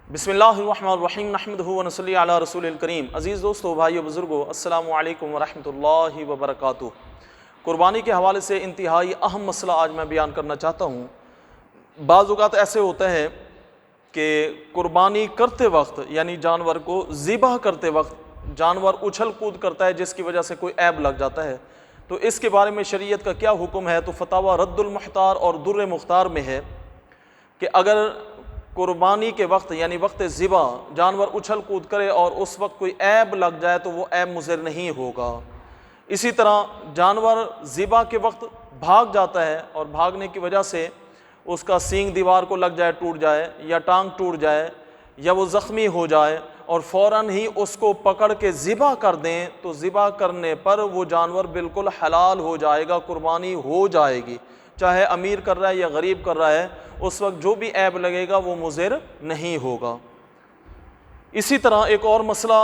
बिस्मिल्लाहिर्रहमानिर्रहीम नहमदुहु व नसल्ली अला रसूलिल करीम। अज़ीज़ दोस्तों, भाइयों, बुज़ुर्गों, अस्सलामु अलैकुम व रहमतुल्लाहि व बरकातुहू। कुर्बानी के हवाले से इंतहाई अहम मसला आज मैं बयान करना चाहता हूँ। बाज़ औक़ात ऐसे होता है कि कुर्बानी करते वक्त यानी जानवर को ज़िबह करते वक्त जानवर उछल कूद करता है जिसकी वजह से कोई ऐब लग जाता है। तो इसके बारे में शरीयत का क्या हुक्म है? तो फतावा रद्दुल मुख्तार और दुर्र मुख्तार में है कि अगर कुर्बानी के वक्त यानी वक्त ज़िबा जानवर उछल कूद करे और उस वक्त कोई ऐब लग जाए तो वो ऐब मुज़िर नहीं होगा। इसी तरह जानवर ज़िबा के वक्त भाग जाता है और भागने की वजह से उसका सींग दीवार को लग जाए, टूट जाए, या टांग टूट जाए, या वो ज़ख्मी हो जाए और फ़ौरन ही उसको पकड़ के ज़िबा कर दें तो ज़िबा करने पर वो जानवर बिल्कुल हलाल हो जाएगा, कुर्बानी हो जाएगी। चाहे अमीर कर रहा है या गरीब कर रहा है, उस वक्त जो भी ऐब लगेगा वो मुज़िर नहीं होगा। इसी तरह एक और मसला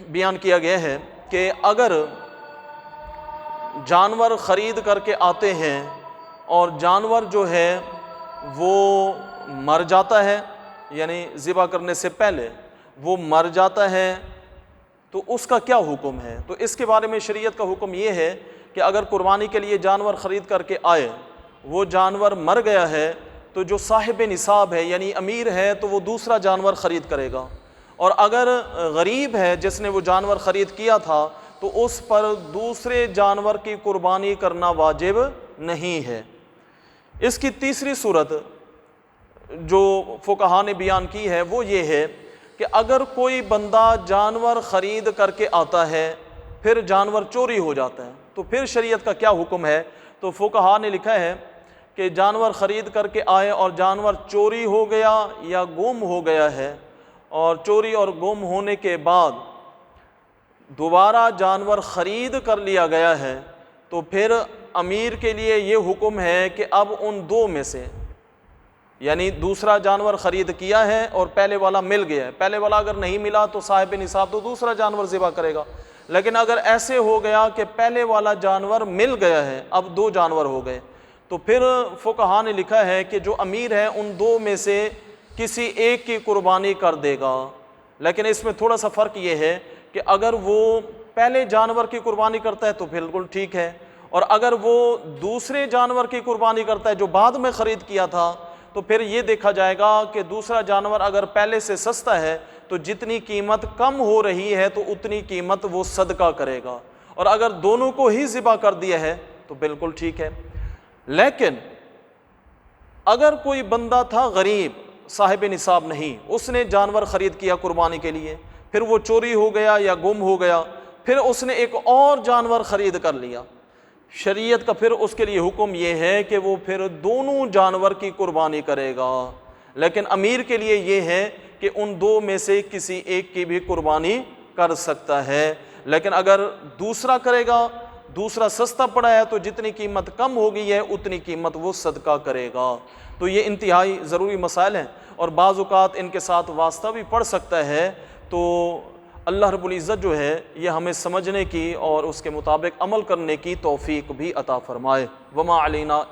बयान किया गया है कि अगर जानवर ख़रीद करके आते हैं और जानवर जो है वो मर जाता है, यानी ज़िबा करने से पहले वो मर जाता है, तो उसका क्या हुक्म है? तो इसके बारे में शरीयत का हुक्म ये है कि अगर कुर्बानी के लिए जानवर ख़रीद करके आए, वो जानवर मर गया है, तो जो साहिब निसाब है यानी अमीर है तो वो दूसरा जानवर ख़रीद करेगा, और अगर गरीब है जिसने वो जानवर ख़रीद किया था तो उस पर दूसरे जानवर की कुर्बानी करना वाजिब नहीं है। इसकी तीसरी सूरत जो फुक़हा ने बयान की है वो ये है कि अगर कोई बंदा जानवर ख़रीद करके आता है फिर जानवर चोरी हो जाता है तो फिर शरीयत का क्या हुक्म है? तो फुक़हा ने लिखा है कि जानवर ख़रीद करके आए और जानवर चोरी हो गया या गुम हो गया है, और चोरी और गुम होने के बाद दोबारा जानवर ख़रीद कर लिया गया है, तो फिर अमीर के लिए ये हुक्म है कि अब उन दो में से, यानी दूसरा जानवर ख़रीद किया है और पहले वाला मिल गया है, पहले वाला अगर नहीं मिला तो साहिब निसाब तो दूसरा जानवर ज़िबा करेगा। लेकिन अगर ऐसे हो गया कि पहले वाला जानवर मिल गया है, अब दो जानवर हो गए, तो फिर फुक़हा ने लिखा है कि जो अमीर है उन दो में से किसी एक की कुर्बानी कर देगा। लेकिन इसमें थोड़ा सा फ़र्क ये है कि अगर वो पहले जानवर की कुर्बानी करता है तो बिल्कुल ठीक है, और अगर वो दूसरे जानवर की कुर्बानी करता है जो बाद में ख़रीद किया था तो फिर ये देखा जाएगा कि दूसरा जानवर अगर पहले से सस्ता है तो जितनी कीमत कम हो रही है तो उतनी कीमत वो सदका करेगा, और अगर दोनों को ही ज़िबा कर दिया है तो बिल्कुल ठीक है। लेकिन अगर कोई बंदा था गरीब, साहिब निसाब नहीं, उसने जानवर ख़रीद किया कुर्बानी के लिए, फिर वो चोरी हो गया या गुम हो गया, फिर उसने एक और जानवर ख़रीद कर लिया, शरीयत का फिर उसके लिए हुक्म ये है कि वो फिर दोनों जानवर की कुर्बानी करेगा। लेकिन अमीर के लिए ये है कि उन दो में से किसी एक की भी कुर्बानी कर सकता है। लेकिन अगर दूसरा करेगा, दूसरा सस्ता पड़ा है तो जितनी कीमत कम हो गई है उतनी कीमत वो सदका करेगा। तो ये इंतहाई ज़रूरी मसाइल हैं और बाज़ औक़ात इनके साथ वास्ता भी पड़ सकता है। तो अल्लाह रब्बुल इज़्ज़त जो है ये हमें समझने की और उसके मुताबिक अमल करने की तौफ़ीक भी अता फ़रमाए। वमा अलैना